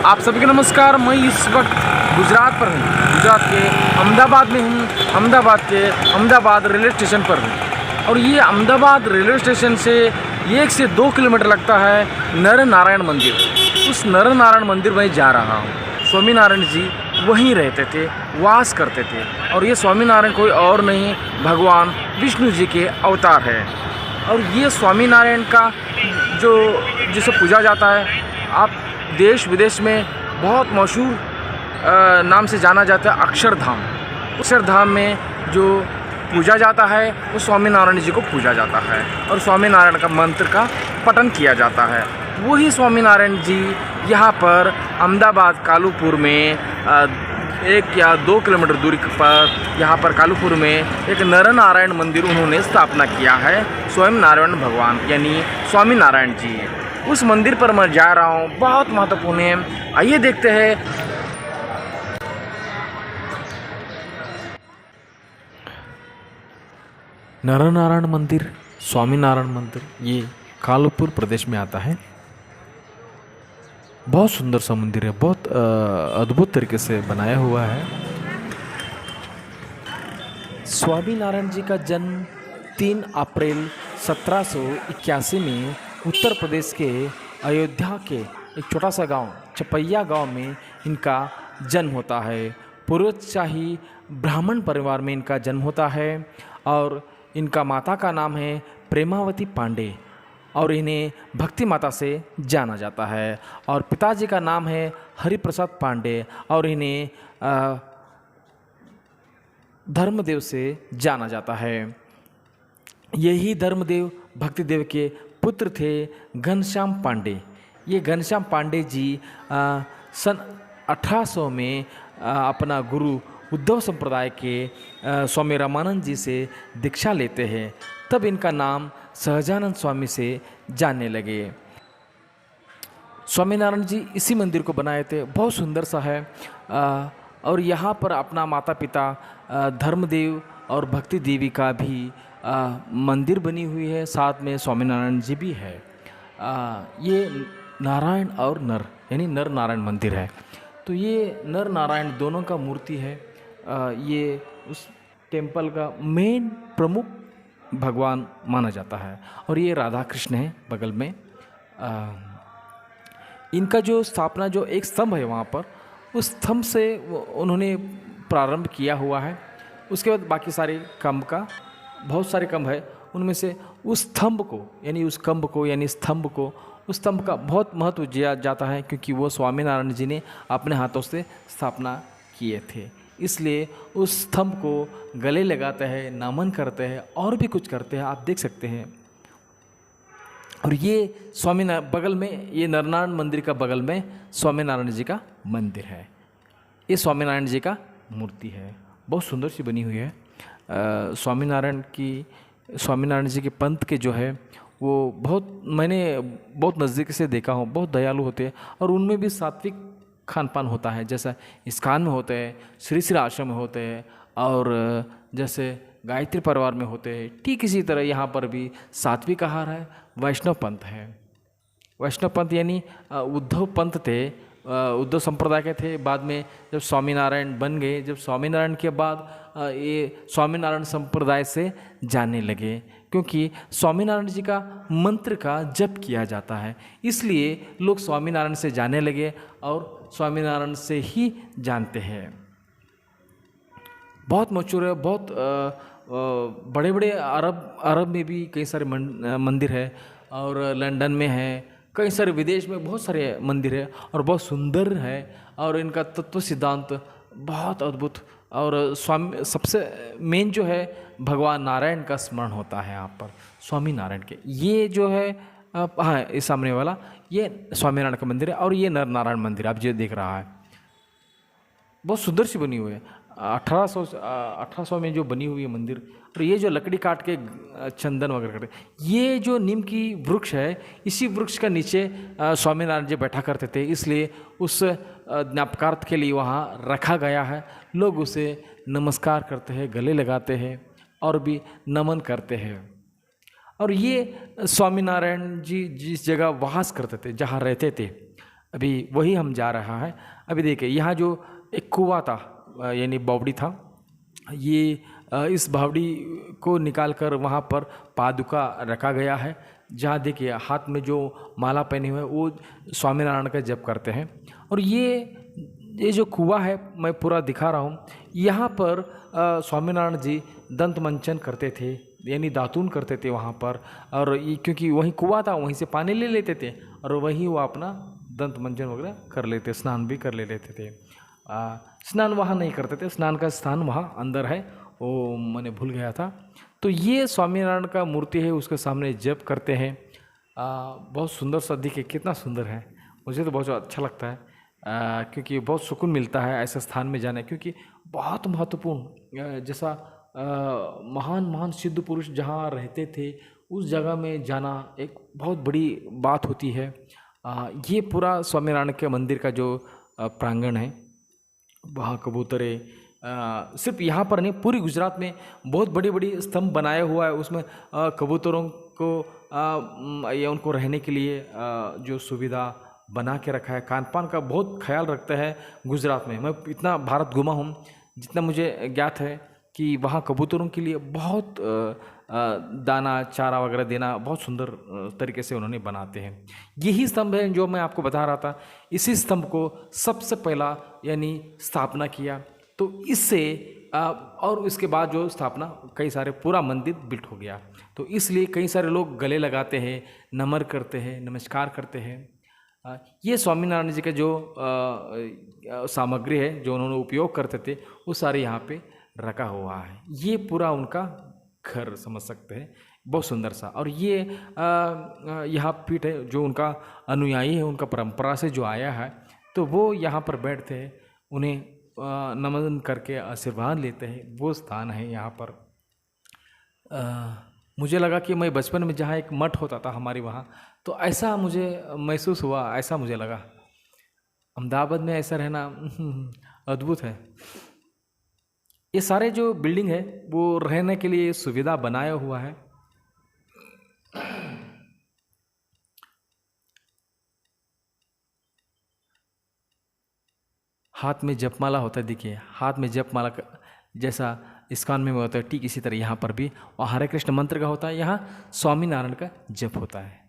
आप सभी को नमस्कार। मैं इस वक्त गुजरात पर हूँ। गुजरात के अहमदाबाद में हूँ। अहमदाबाद के अहमदाबाद रेलवे स्टेशन पर हूँ और ये अहमदाबाद रेलवे स्टेशन से 1 से 2 किलोमीटर लगता है नर नारायण मंदिर। उस नर नारायण मंदिर में जा रहा हूँ। स्वामीनारायण जी वहीं रहते थे, वास करते थे और ये स्वामीनारायण कोई और नहीं, भगवान विष्णु जी के अवतार है। और ये स्वामीनारायण का जिसे पूजा जाता है, आप देश विदेश में बहुत मशहूर नाम से जाना जाता है अक्षरधाम। अक्षरधाम में जो पूजा जाता है वो स्वामीनारायण जी को पूजा जाता है और स्वामीनारायण का मंत्र का पठन किया जाता है। वही स्वामीनारायण जी यहाँ पर अहमदाबाद कालूपुर में 1 या 2 किलोमीटर दूरी पर यहाँ पर कालूपुर में एक नर नारायण मंदिर उन्होंने स्थापना किया है। स्वयं नारायण भगवान यानी स्वामीनारायण जी, उस मंदिर पर मैं जा रहा हूँ। बहुत महत्वपूर्ण है, आइए देखते हैं। नर नारायण मंदिर, स्वामीनारायण मंदिर, ये कालूपुर प्रदेश में आता है। बहुत सुंदर सा मंदिर है, बहुत अद्भुत तरीके से बनाया हुआ है। स्वामीनारायण जी का जन्म 3 अप्रैल 1781 में उत्तर प्रदेश के अयोध्या के एक छोटा सा गांव चपैया गांव में इनका जन्म होता है। पूर्वशाही ब्राह्मण परिवार में इनका जन्म होता है और इनका माता का नाम है प्रेमावती पांडे और इन्हें भक्ति माता से जाना जाता है। और पिताजी का नाम है हरिप्रसाद पांडे और इन्हें धर्मदेव से जाना जाता है। यही धर्मदेव भक्तिदेव के पुत्र थे घनश्याम पांडे। ये घनश्याम पांडे जी सन 1800 में अपना गुरु उद्धव संप्रदाय के स्वामी रामानंद जी से दीक्षा लेते हैं। तब इनका नाम सहजानंद स्वामी से जानने लगे। स्वामीनारायण जी इसी मंदिर को बनाए थे, बहुत सुंदर सा है। और यहाँ पर अपना माता पिता धर्मदेव और भक्ति देवी का भी मंदिर बनी हुई है, साथ में स्वामीनारायण जी भी है। ये नारायण और नर यानी नर नारायण मंदिर है। तो ये नर नारायण दोनों का मूर्ति है। ये उस टेम्पल का मेन प्रमुख भगवान माना जाता है। और ये राधा कृष्ण है बगल में। इनका जो स्थापना जो एक स्तंभ है वहाँ पर, उस स्तंभ से उन्होंने प्रारंभ किया हुआ है। उसके बाद बाकी सारे कंब का बहुत सारे कंब है, उनमें से उस स्तंभ को यानी उस कंब को यानी स्तंभ को उस स्तंभ का बहुत महत्व दिया जाता है, क्योंकि वो स्वामीनारायण जी ने अपने हाथों से स्थापना किए थे। इसलिए उस स्तंभ को गले लगाते हैं, नमन करते हैं और भी कुछ करते हैं, आप देख सकते हैं। और ये स्वामीनारायण बगल में, ये नरनारायण मंदिर का बगल में स्वामीनारायण जी का मंदिर है। ये स्वामीनारायण जी का मूर्ति है, बहुत सुंदर सी बनी हुई है। स्वामीनारायण जी के पंथ के जो है वो मैंने बहुत नज़दीक से देखा हूँ, बहुत दयालु होते हैं और उनमें भी सात्विक खान पान होता है, जैसा इस्कान में होते हैं, श्री श्री आश्रम में होते हैं और जैसे गायत्री परिवार में होते हैं, ठीक इसी तरह यहाँ पर भी सात्विक आहार है। वैष्णव पंथ है। वैष्णव पंथ यानी उद्धव पंथ थे, उद्धव संप्रदाय के थे। बाद में जब स्वामीनारायण बन गए, जब स्वामीनारायण के बाद ये स्वामीनारायण संप्रदाय से जानने लगे, क्योंकि स्वामीनारायण जी का मंत्र का जप किया जाता है, इसलिए लोग स्वामीनारायण से जानने लगे और स्वामीनारायण से ही जानते हैं। बहुत मशहूर है, बहुत बड़े बड़े अरब में भी कई सारे मंदिर है और लंदन में है, कई सारे विदेश में बहुत सारे मंदिर है और बहुत सुंदर है। और इनका तत्व सिद्धांत बहुत अद्भुत। और स्वामी सबसे मेन जो है भगवान नारायण का स्मरण होता है यहाँ पर, स्वामी नारायण के। ये जो है हाँ, इस सामने वाला ये स्वामीनारायण का मंदिर है और ये नर नारायण मंदिर आप जो देख रहा है बहुत सुंदर सी बनी हुई है। 1800 में जो बनी हुई है मंदिर। और ये जो लकड़ी काट के चंदन वगैरह करते, ये जो नीम की वृक्ष है, इसी वृक्ष का नीचे स्वामीनारायण जी बैठा करते थे, इसलिए उस ज्ञापकार्थ के लिए वहाँ रखा गया है। लोग उसे नमस्कार करते हैं, गले लगाते हैं और भी नमन करते हैं। और ये स्वामीनारायण जी जिस जगह वास करते थे, जहाँ रहते थे, अभी वही हम जा रहा है। अभी देखिए यहाँ जो एक कुआं था यानी बावड़ी था, ये इस बावड़ी को निकालकर वहाँ पर पादुका रखा गया है, जहाँ देखिए हाथ में जो माला पहने हुए वो स्वामीनारायण का जप करते हैं। और ये जो कुआं है मैं पूरा दिखा रहा हूँ, यहाँ पर स्वामीनारायण जी दंत मंचन करते थे यानी दातून करते थे वहाँ पर। और ये क्योंकि वहीं कुआं था वहीं से पानी ले लेते थे और वहीं वो अपना दंत मंजन वगैरह कर लेते, स्नान भी कर लेते थे। स्नान वहाँ नहीं करते थे, स्नान का स्थान वहाँ अंदर है, वो मैंने भूल गया था। तो ये स्वामीनारायण का मूर्ति है, उसके सामने जप करते हैं। बहुत सुंदर सा दिखे, कितना सुंदर है, मुझे तो बहुत अच्छा लगता है क्योंकि बहुत सुकून मिलता है ऐसे स्थान में जाने, क्योंकि बहुत महत्वपूर्ण जैसा महान महान सिद्ध पुरुष जहाँ रहते थे उस जगह में जाना एक बहुत बड़ी बात होती है। ये पूरा स्वामीनारायण के मंदिर का जो प्रांगण है, वहाँ कबूतरे सिर्फ यहाँ पर नहीं पूरी गुजरात में बहुत बड़ी बड़ी स्तंभ बनाया हुआ है, उसमें कबूतरों को या उनको रहने के लिए जो सुविधा बना के रखा है। खान पान का बहुत ख्याल रखता है गुजरात में। मैं इतना भारत घूमा हूँ, जितना मुझे ज्ञात है कि वहाँ कबूतरों के लिए बहुत दाना चारा वगैरह देना बहुत सुंदर तरीके से उन्होंने बनाते हैं। यही स्तंभ है जो मैं आपको बता रहा था, इसी स्तंभ को सबसे पहला यानी स्थापना किया। तो इससे और उसके बाद जो स्थापना कई सारे पूरा मंदिर बिल्ट हो गया। तो इसलिए कई सारे लोग गले लगाते हैं, नमन करते हैं, नमस्कार करते हैं। ये स्वामीनारायण जी का जो सामग्री है जो उन्होंने उपयोग करते थे वो सारे यहाँ पे रखा हुआ है। ये पूरा उनका घर समझ सकते हैं, बहुत सुंदर सा। और ये यहाँ पीठ है जो उनका अनुयायी है, उनका परंपरा से जो आया है, तो वो यहाँ पर बैठते हैं, उन्हें नमन करके आशीर्वाद लेते हैं। वो स्थान है यहाँ पर। मुझे लगा कि मैं बचपन में जहाँ एक मठ होता था हमारे वहाँ, तो ऐसा मुझे महसूस हुआ, ऐसा मुझे लगा अहमदाबाद में ऐसा रहना अद्भुत है। ये सारे जो बिल्डिंग है वो रहने के लिए सुविधा बनाया हुआ है। हाथ में जपमाला होता है, देखिए हाथ में जपमाला जैसा इस्कॉन में होता है, ठीक इसी तरह यहाँ पर भी। और हरे कृष्ण मंत्र का होता है, यहाँ स्वामीनारायण का जप होता है।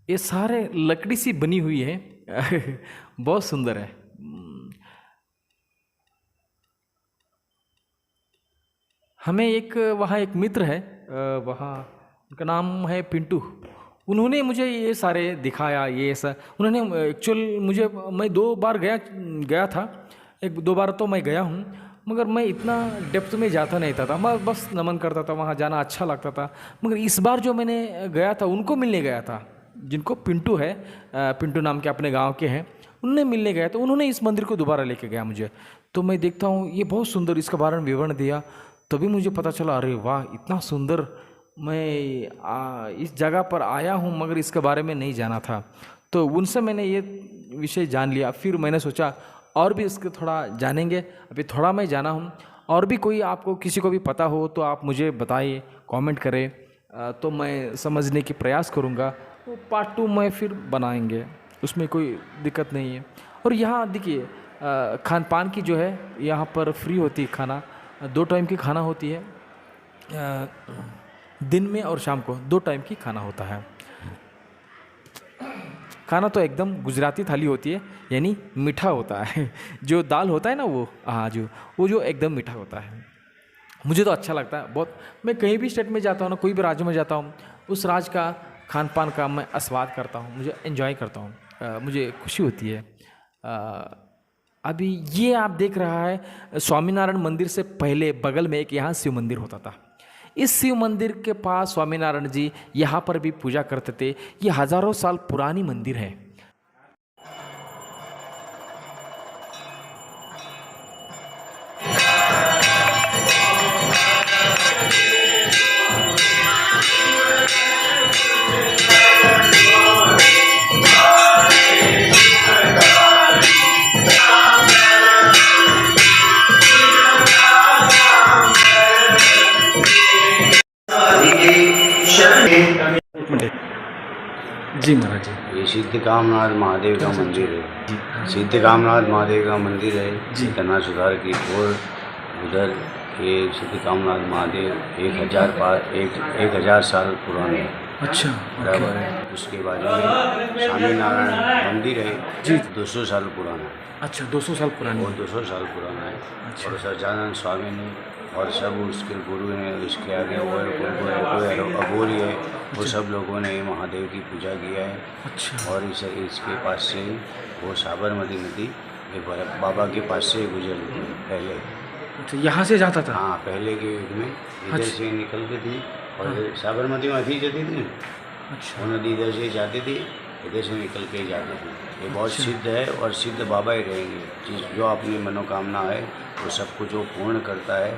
ये सारे लकड़ी सी बनी हुई है बहुत सुंदर है। हमें एक वहाँ एक मित्र है, वहाँ उनका नाम है पिंटू, उन्होंने मुझे ये सारे दिखाया। ये ऐसा उन्होंने एक्चुअल मुझे, मैं 2 बार गया था, 1-2 बार तो मैं गया हूँ, मगर मैं इतना डेप्थ में जाता नहीं था, मैं बस नमन करता था, वहाँ जाना अच्छा लगता था। मगर इस बार जो मैंने गया था उनको मिलने गया था, जिनको पिंटू है, पिंटू नाम के अपने गांव के हैं, उनने मिलने गया, तो उन्होंने इस मंदिर को दोबारा लेके गया मुझे। तो मैं देखता हूँ ये बहुत सुंदर, इसके बारे में विवरण दिया, तभी मुझे पता चला अरे वाह इतना सुंदर, मैं इस जगह पर आया हूँ मगर इसके बारे में नहीं जाना था। तो उनसे मैंने ये विषय जान लिया। फिर मैंने सोचा और भी इसके थोड़ा जानेंगे, अभी थोड़ा मैं जाना हूँ, और भी कोई आपको किसी को भी पता हो तो आप मुझे बताइए, कमेंट करें, तो मैं समझने की प्रयास करूँगा। तो पार्ट 2 में फिर बनाएंगे, उसमें कोई दिक्कत नहीं है। और यहाँ देखिए खान पान की जो है यहाँ पर फ्री होती है, खाना 2 टाइम की खाना होती है, दिन में और शाम को 2 टाइम की खाना होता है। खाना तो एकदम गुजराती थाली होती है, यानी मीठा होता है। जो दाल होता है ना वो, हाँ वो जो एकदम मीठा होता है। मुझे तो अच्छा लगता है बहुत। मैं कहीं भी स्टेट में जाता हूँ ना, कोई भी राज्य में जाता हूँ, उस राज्य का खान पान का मैं आस्वाद करता हूँ, मुझे एंजॉय करता हूँ, मुझे खुशी होती है। अभी ये आप देख रहा है स्वामीनारायण मंदिर से पहले बगल में एक यहाँ शिव मंदिर होता था। इस शिव मंदिर के पास स्वामीनारायण जी यहाँ पर भी पूजा करते थे। ये हजारों साल पुरानी मंदिर है। जी महाराज जी। ये सिद्धकामनाथ महादेव का मंदिर है। सिद्धकामनाथ महादेव का मंदिर है जी। कन्ना सुधार की और उधर ये सिद्धकामनाथ महादेव 1000 साल पुराने है। अच्छा, बराबर है। उसके बाद में स्वामीनारायण मंदिर है जी। 200 साल पुराना है। अच्छा 200 साल पुरानी। वो 200 साल पुराना है। अच्छा। और सच्चानंद स्वामी ने और सब उसके गुरु ने उसके आगे वो कोई अघोरी है वो सब लोगों ने महादेव की पूजा किया है। अच्छा और इसके पास से वो साबरमती नदी एक बाबा के पास से गुजरती थी पहले। अच्छा, यहाँ से जाता था। हाँ, पहले के युग में इधर अच्छा। से निकलती थी और साबरमती में अभी जाती थी। अच्छा वो नदी इधर से जाती थी, इधर से निकल के जाती थी। ये बहुत सिद्ध है और सिद्ध बाबा ही रहेंगे। जो अपनी मनोकामना है वो सब कुछ वो पूर्ण करता है।